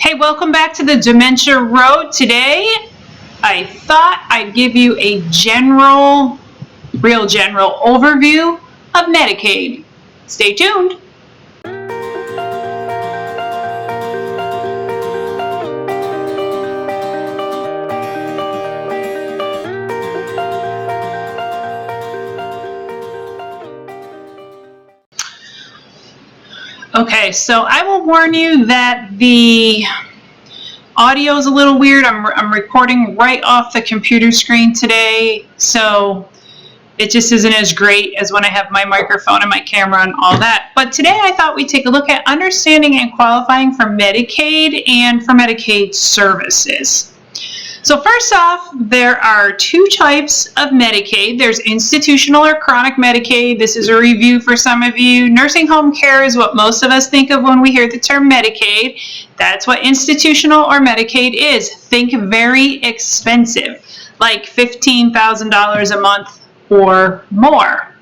Hey, welcome back to the Dementia Road. Today, I thought I'd give you a real general overview of Medicaid. Stay tuned. Okay, so I will warn you that the audio is a little weird. I'm recording right off the computer screen today, so it just isn't as great as when I have my microphone and my camera and all that. But today I thought we'd take a look at understanding and qualifying for Medicaid and for Medicaid services. So first off, there are two types of Medicaid. There's institutional or chronic Medicaid. This is a review for some of you. Nursing home care is what most of us think of when we hear the term Medicaid. That's what institutional or Medicaid is. Think very expensive, like $15,000 a month or more.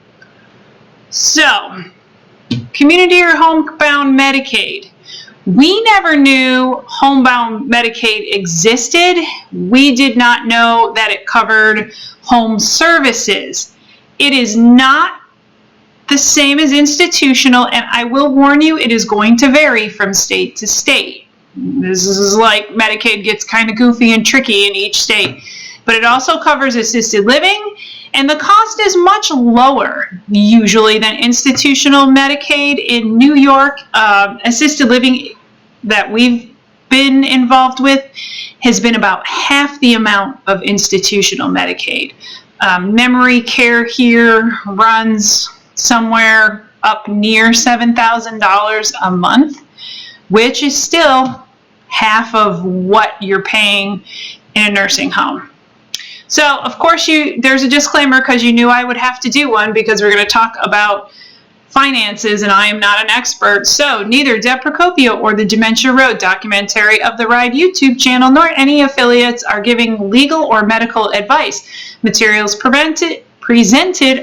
So, community or homebound Medicaid. We never knew homebound Medicaid existed. We did not know that it covered home services. It is not the same as institutional, and I will warn you, it is going to vary from state to state. This is like Medicaid gets kind of goofy and tricky in each state. But it also covers assisted living, and the cost is much lower usually than institutional Medicaid. In New York, assisted living that we've been involved with has been about half the amount of institutional Medicaid. Memory care here runs somewhere up near $7,000 a month, which is still half of what you're paying in a nursing home. So, of course, there's a disclaimer because you knew I would have to do one because we're going to talk about finances and I am not an expert. So, neither Deb Procopio or the Dementia Road documentary of the Ride YouTube channel nor any affiliates are giving legal or medical advice. Materials presented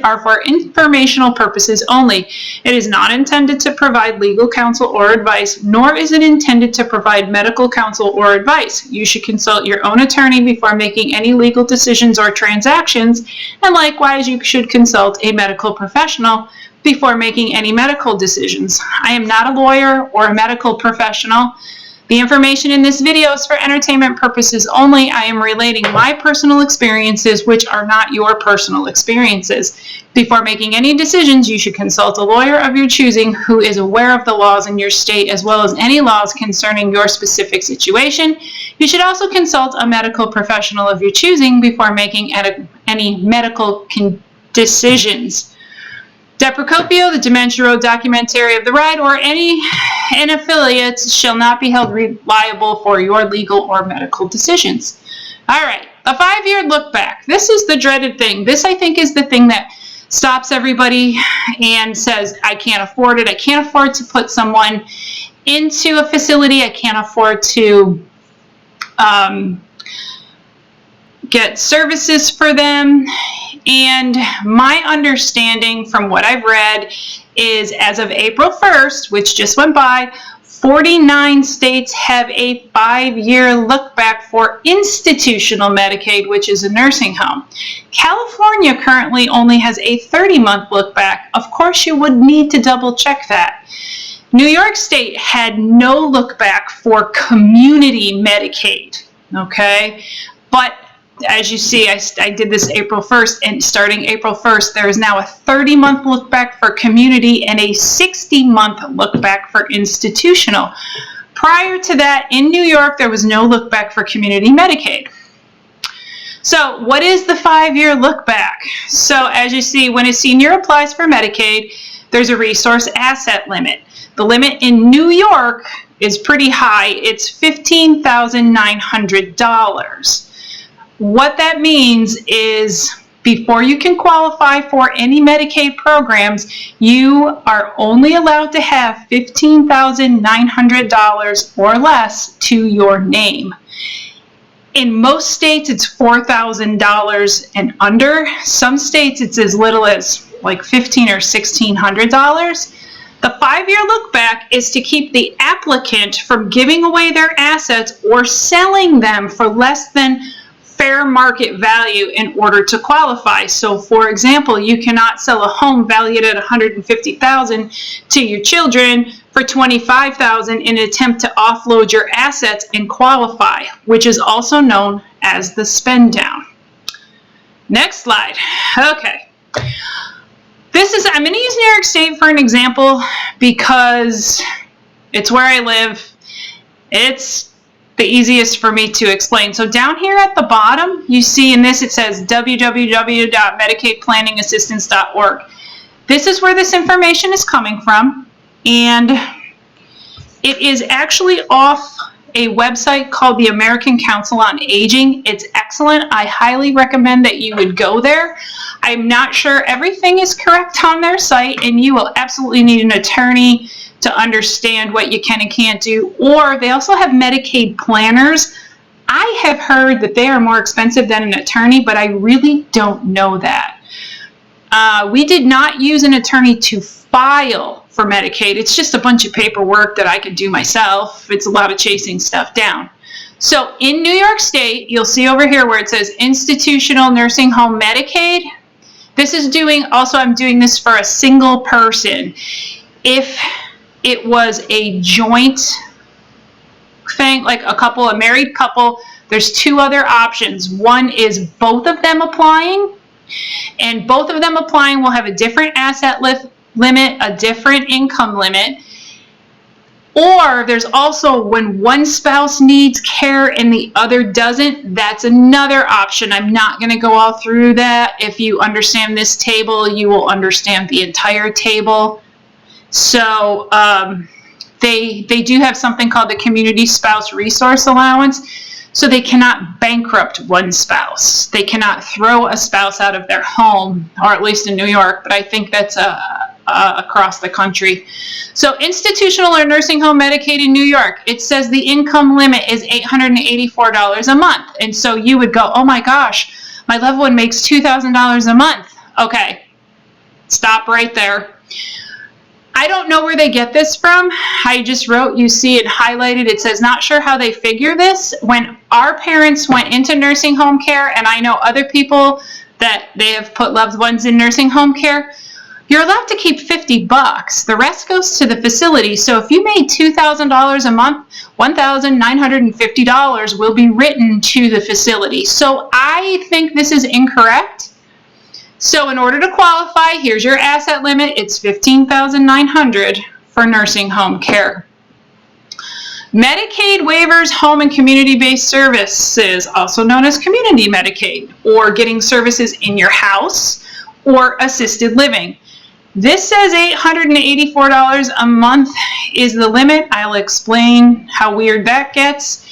are for informational purposes only. It is not intended to provide legal counsel or advice, nor is it intended to provide medical counsel or advice. You should consult your own attorney before making any legal decisions or transactions, and likewise you should consult a medical professional before making any medical decisions. I am not a lawyer or a medical professional. The information in this video is for entertainment purposes only. I am relating my personal experiences, which are not your personal experiences. Before making any decisions, you should consult a lawyer of your choosing who is aware of the laws in your state as well as any laws concerning your specific situation. You should also consult a medical professional of your choosing before making any medical decisions. Deb Procopio, the Dementia Road documentary of the Ride, or any affiliates shall not be held liable for your legal or medical decisions. All right, a 5-year look back. This is the dreaded thing. This, I think, is the thing that stops everybody and says, I can't afford it. I can't afford to put someone into a facility. I can't afford to get services for them. And my understanding from what I've read is as of April 1st, which just went by, 49 states have a 5-year look back for institutional Medicaid, which is a nursing home. California currently only has a 30-month look back. Of course, you would need to double check that. New York State had no look back for community Medicaid, okay? But as you see, I did this April 1st, and starting April 1st, there is now a 30-month look back for community and a 60-month look back for institutional. Prior to that, in New York, there was no look back for community Medicaid. So what is the 5-year look back? So as you see, when a senior applies for Medicaid, there's a resource asset limit. The limit in New York is pretty high. It's $15,900. What that means is before you can qualify for any Medicaid programs, you are only allowed to have $15,900 or less to your name. In most states, it's $4,000 and under. Some states, it's as little as like $1,500 or $1,600. The 5-year look back is to keep the applicant from giving away their assets or selling them for less than fair market value in order to qualify. So for example, you cannot sell a home valued at $150,000 to your children for $25,000 in an attempt to offload your assets and qualify, which is also known as the spend down. Next slide. Okay. I'm going to use New York State for an example because it's where I live. It's the easiest for me to explain. So down here at the bottom, you see in this, it says www.medicaidplanningassistance.org. This is where this information is coming from, and it is actually off a website called the American Council on Aging. It's excellent. I highly recommend that you would go there. I'm not sure everything is correct on their site, and you will absolutely need an attorney to understand what you can and can't do. Or they also have Medicaid planners. I have heard that they are more expensive than an attorney, but I really don't know that. We did not use an attorney to file for Medicaid. It's just a bunch of paperwork that I could do myself. It's a lot of chasing stuff down. So in New York State, you'll see over here where it says institutional nursing home Medicaid. This is I'm doing this for a single person. If it was a joint thing, like a married couple, there's 2 other options. One is both of them applying, and both of them applying will have a different asset limit, a different income limit. Or there's also when one spouse needs care and the other doesn't, that's another option. I'm not going to go all through that. If you understand this table, you will understand the entire table. So they do have something called the Community Spouse Resource Allowance. So they cannot bankrupt one spouse. They cannot throw a spouse out of their home, or at least in New York, but I think that's across the country. So institutional or nursing home Medicaid in New York, it says the income limit is $884 a month. And so you would go, oh my gosh, my loved one makes $2,000 a month. Okay, stop right there. I don't know where they get this from. I just wrote, you see it highlighted. It says, not sure how they figure this. When our parents went into nursing home care, and I know other people that they have put loved ones in nursing home care, you're allowed to keep $50. The rest goes to the facility. So if you made $2,000 a month, $1,950 will be written to the facility. So I think this is incorrect. So in order to qualify, here's your asset limit. It's $15,900 for nursing home care. Medicaid waivers home and community-based services, also known as community Medicaid, or getting services in your house or assisted living. This says $884 a month is the limit. I'll explain how weird that gets.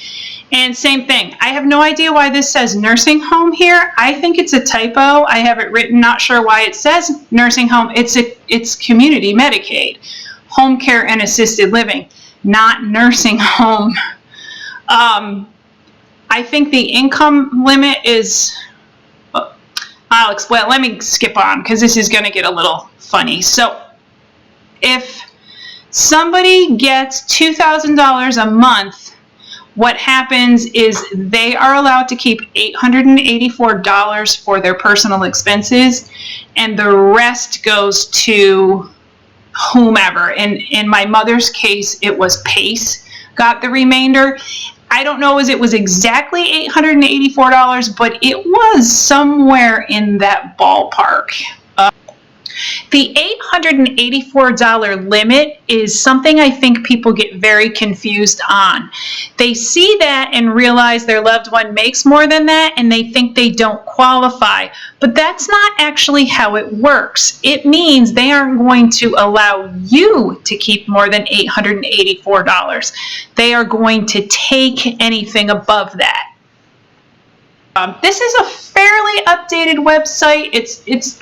And same thing, I have no idea why this says nursing home here. I think it's a typo. I have it written, not sure why it says nursing home. It's community Medicaid, home care and assisted living, not nursing home. I think the income limit is, I'll explain, let me skip on because this is going to get a little funny. So if somebody gets $2,000 a month, what happens is they are allowed to keep $884 for their personal expenses, and the rest goes to whomever. In my mother's case, it was PACE got the remainder. I don't know as it was exactly $884, but it was somewhere in that ballpark. The $884 limit is something I think people get very confused on. They see that and realize their loved one makes more than that, and they think they don't qualify. But that's not actually how it works. It means they aren't going to allow you to keep more than $884. They are going to take anything above that. This is a fairly updated website.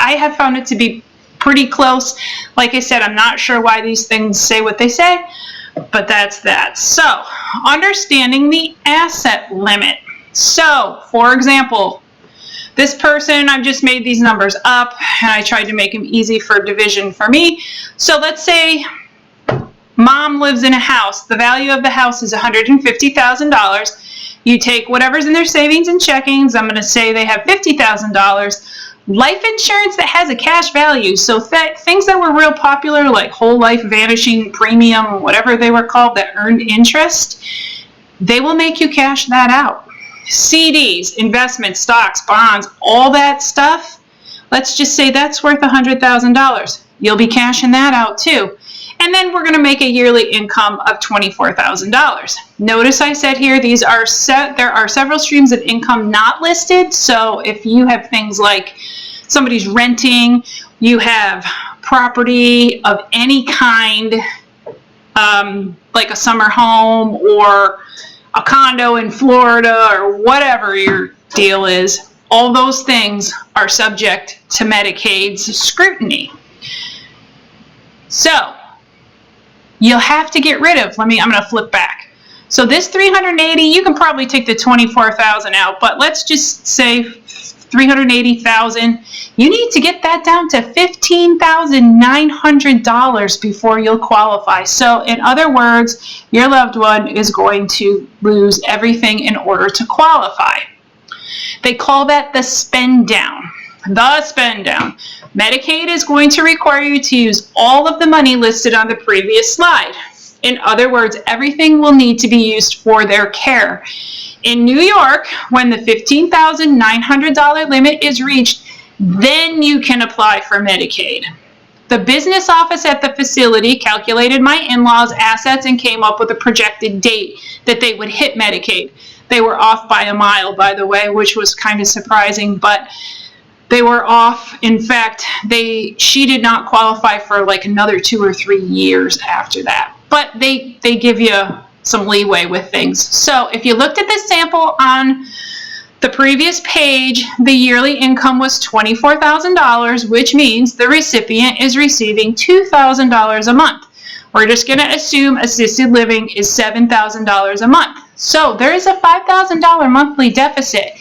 I have found it to be pretty close. Like I said, I'm not sure why these things say what they say, but that's that. So, understanding the asset limit. So, for example, this person, I've just made these numbers up, and I tried to make them easy for division for me. So let's say Mom lives in a house. The value of the house is $150,000. You take whatever's in their savings and checkings. I'm going to say they have $50,000. Life insurance that has a cash value. So things that were real popular, like whole life vanishing premium, whatever they were called, that earned interest, they will make you cash that out. CDs, investments, stocks, bonds, all that stuff, let's just say that's worth $100,000. You'll be cashing that out too. And then we're going to make a yearly income of $24,000. Notice I said here there are several streams of income not listed. So if you have things like somebody's renting, you have property of any kind, like a summer home or a condo in Florida or whatever your deal is, all those things are subject to Medicaid's scrutiny. So you'll have to get rid of, I'm going to flip back. So this 380, you can probably take the 24,000 out, but let's just say 380,000. You need to get that down to $15,900 before you'll qualify. So in other words, your loved one is going to lose everything in order to qualify. They call that the spend down. The spend down. Medicaid is going to require you to use all of the money listed on the previous slide. In other words, everything will need to be used for their care. In New York, when the $15,900 limit is reached, then you can apply for Medicaid. The business office at the facility calculated my in-laws' assets and came up with a projected date that they would hit Medicaid. They were off by a mile, by the way, which was kind of surprising, but they were off. In fact, she did not qualify for like another 2 or 3 years after that. But they give you some leeway with things. So if you looked at this sample on the previous page, the yearly income was $24,000, which means the recipient is receiving $2,000 a month. We're just going to assume assisted living is $7,000 a month. So there is a $5,000 monthly deficit.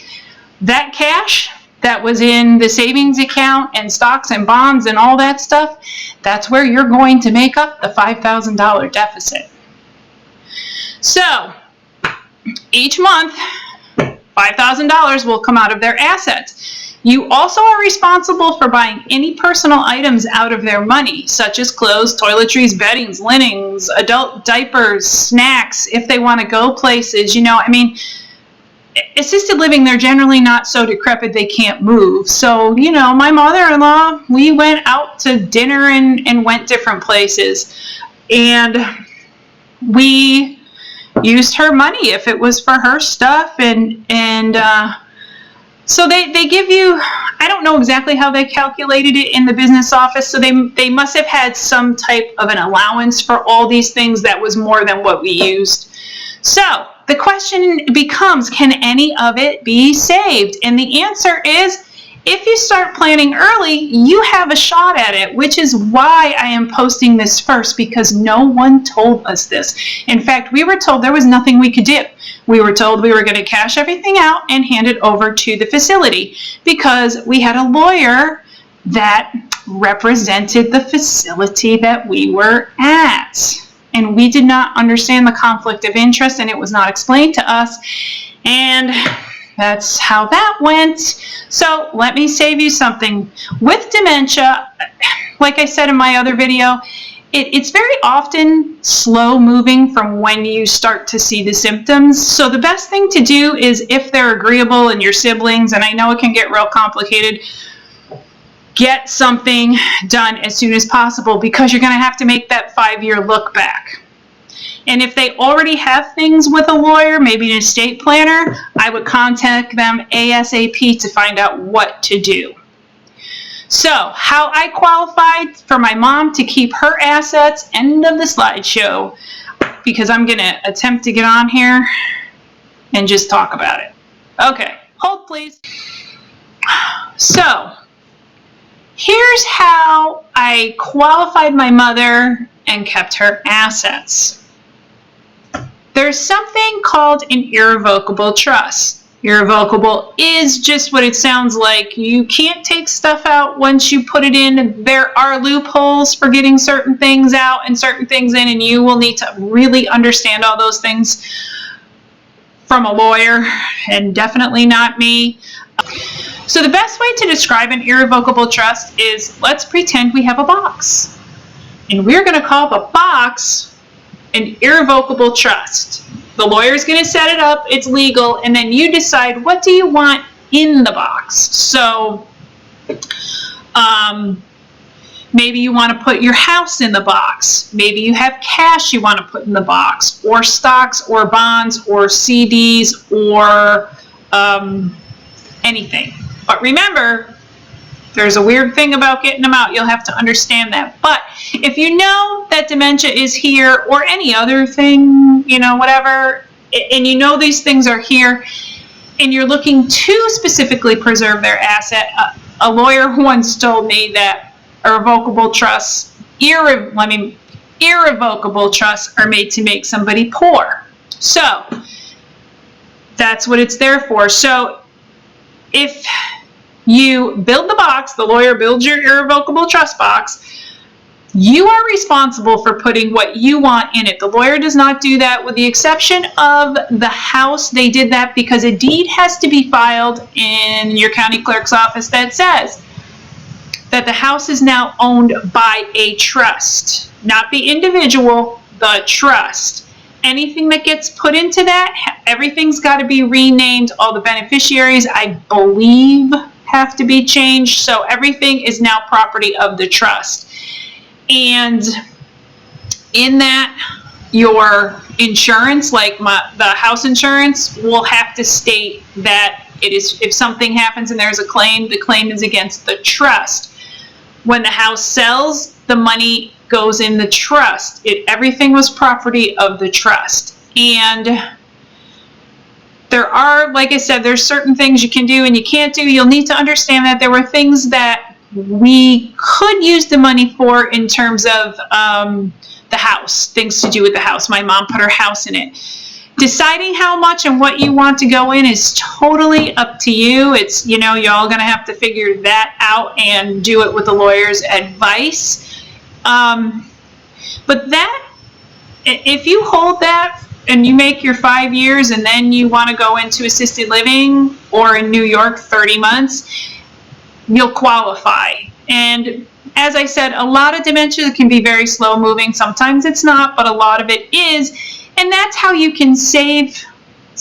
That cash that was in the savings account and stocks and bonds and all that stuff, that's where you're going to make up the $5,000 deficit. So each month, $5,000 will come out of their assets. You also are responsible for buying any personal items out of their money, such as clothes, toiletries, beddings, linens, adult diapers, snacks, if they want to go places. Assisted living, they're generally not so decrepit they can't move. So, my mother-in-law, we went out to dinner and went different places. And we used her money if it was for her stuff. So they give you, I don't know exactly how they calculated it in the business office. So they must have had some type of an allowance for all these things that was more than what we used. So the question becomes, can any of it be saved? And the answer is, if you start planning early, you have a shot at it, which is why I am posting this first, because no one told us this. In fact, we were told there was nothing we could do. We were told we were going to cash everything out and hand it over to the facility because we had a lawyer that represented the facility that we were at. And we did not understand the conflict of interest, and it was not explained to us. And that's how that went. So let me save you something. With dementia, like I said in my other video, it's very often slow moving from when you start to see the symptoms. So the best thing to do is, if they're agreeable and your siblings, and I know it can get real complicated, get something done as soon as possible, because you're going to have to make that 5-year look back. And if they already have things with a lawyer, maybe an estate planner, I would contact them ASAP to find out what to do. So, how I qualified for my mom to keep her assets, end of the slideshow, because I'm going to attempt to get on here and just talk about it. Okay, hold please. So, here's how I qualified my mother and kept her assets. There's something called an irrevocable trust. Irrevocable is just what it sounds like. You can't take stuff out once you put it in. There are loopholes for getting certain things out and certain things in, and you will need to really understand all those things from a lawyer, and definitely not me. So the best way to describe an irrevocable trust is, let's pretend we have a box, and we're going to call the box an irrevocable trust. The lawyer's going to set it up, it's legal, and then you decide, what do you want in the box? So maybe you want to put your house in the box. Maybe you have cash you want to put in the box, or stocks, or bonds, or CDs, or anything. But remember, there's a weird thing about getting them out. You'll have to understand that. But if you know that dementia is here, or any other thing, you know, whatever, and you know these things are here, and you're looking to specifically preserve their asset, a lawyer once told me that irrevocable trusts, irrevocable trusts are made to make somebody poor. So that's what it's there for. So if you build the box, the lawyer builds your irrevocable trust box, you are responsible for putting what you want in it. The lawyer does not do that, with the exception of the house. They did that because a deed has to be filed in your county clerk's office that says that the house is now owned by a trust, not the individual, the trust. Anything that gets put into that, everything's got to be renamed. All the beneficiaries, I believe, have to be changed. So everything is now property of the trust. And in that, your insurance, like the house insurance, will have to state that it is, if something happens and there's a claim, the claim is against the trust. When the house sells, the money goes in the trust. Everything was property of the trust. And there are, like I said, there's certain things you can do and you can't do. You'll need to understand that there were things that we could use the money for in terms of the house, things to do with the house. My mom put her house in it. Deciding how much and what you want to go in is totally up to you. It's, you know, y'all gonna have to figure that out and do it with the lawyer's advice. But that, if you hold that and you make your 5 years and then you want to go into assisted living, or in New York 30 months, you'll qualify. And as I said, a lot of dementia can be very slow moving. Sometimes it's not, but a lot of it is. And that's how you can save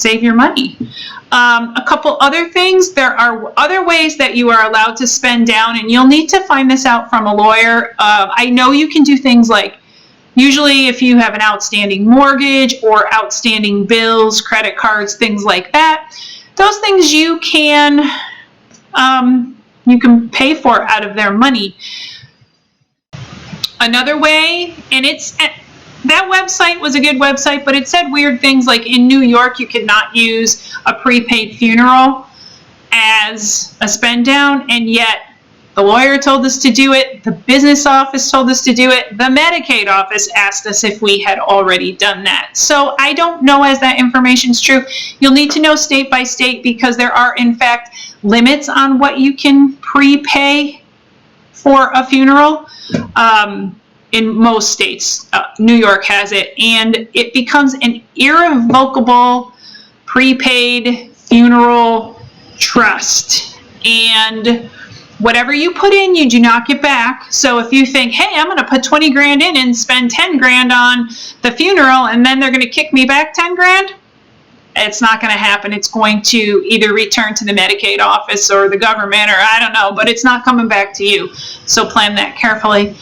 your money. A couple other things, there are other ways that you are allowed to spend down, and you'll need to find this out from a lawyer. I know you can do things like, usually if you have an outstanding mortgage or outstanding bills, credit cards, things like that, those things you can pay for out of their money. Another way, and that website was a good website, but it said weird things like in New York you could not use a prepaid funeral as a spend down, and yet the lawyer told us to do it, the business office told us to do it, the Medicaid office asked us if we had already done that. So I don't know as that information's true. You'll need to know state by state, because there are in fact limits on what you can prepay for a funeral. In most states, New York has it, and it becomes an irrevocable prepaid funeral trust. And whatever you put in, you do not get back. So if you think, hey, I'm going to put 20 grand in and spend 10 grand on the funeral, and then they're going to kick me back 10 grand, it's not going to happen. It's going to either return to the Medicaid office or the government, or I don't know, but it's not coming back to you. So plan that carefully.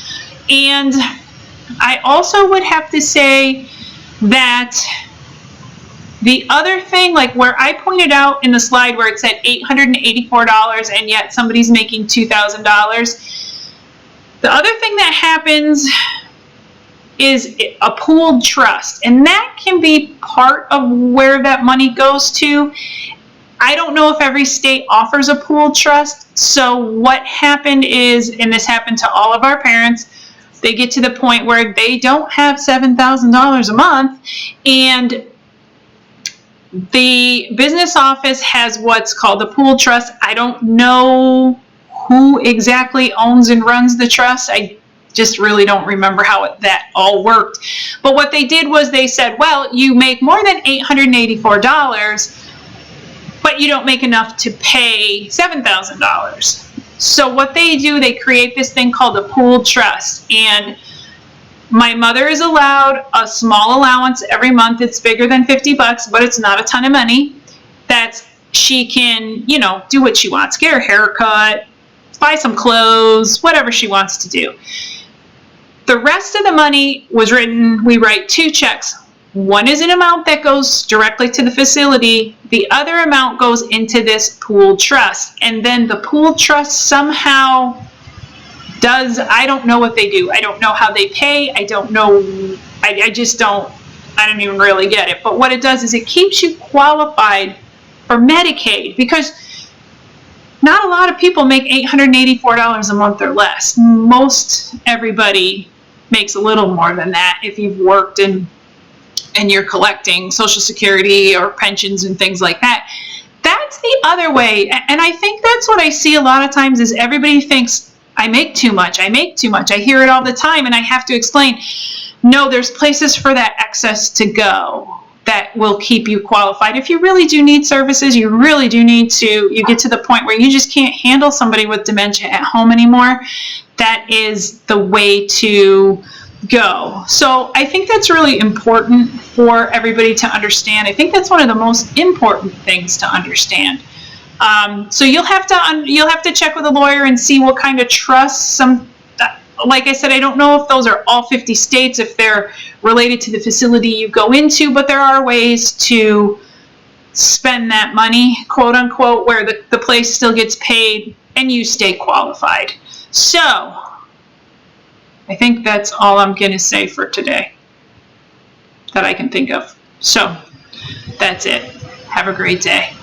And I also would have to say that the other thing, like where I pointed out in the slide where it said $884 and yet somebody's making $2,000, the other thing that happens is a pooled trust, and that can be part of where that money goes to. I don't know if every state offers a pooled trust. So what happened is, and this happened to all of our parents, they get to the point where they don't have $7,000 a month, and The business office has what's called a pool trust. I don't know who exactly owns and runs the trust. I just really don't remember how that all worked. But what they did was they said, well, you make more than $884, but you don't make enough to pay $7,000. So what they do, they create this thing called a pooled trust. And my mother is allowed a small allowance every month. It's bigger than $50, but it's not a ton of money. That she can, you know, do what she wants. Get her haircut, buy some clothes, whatever she wants to do. The rest of the money was written, we write 2 checks. One is an amount that goes directly to the facility. The other amount goes into this pooled trust. And then the pooled trust somehow does, I don't know what they do. I don't know how they pay. I don't know. I just don't, I don't even really get it. But what it does is it keeps you qualified for Medicaid, because not a lot of people make $884 a month or less. Most everybody makes a little more than that if you've worked and you're collecting Social Security or pensions and things like that. That's the other way. And I think that's what I see a lot of times is everybody thinks, I make too much, I make too much. I hear it all the time, and I have to explain, no, there's places for that excess to go that will keep you qualified. If you really do need services, you really do need to, you get to the point where you just can't handle somebody with dementia at home anymore, that is the way to go. So I think that's really important for everybody to understand. I think that's one of the most important things to understand. So you'll have to check with a lawyer and see what kind of trusts. Like I said, I don't know if those are all 50 states, if they're related to the facility you go into, but there are ways to spend that money, quote unquote, where the place still gets paid and you stay qualified. So I think that's all I'm going to say for today that I can think of. So that's it. Have a great day.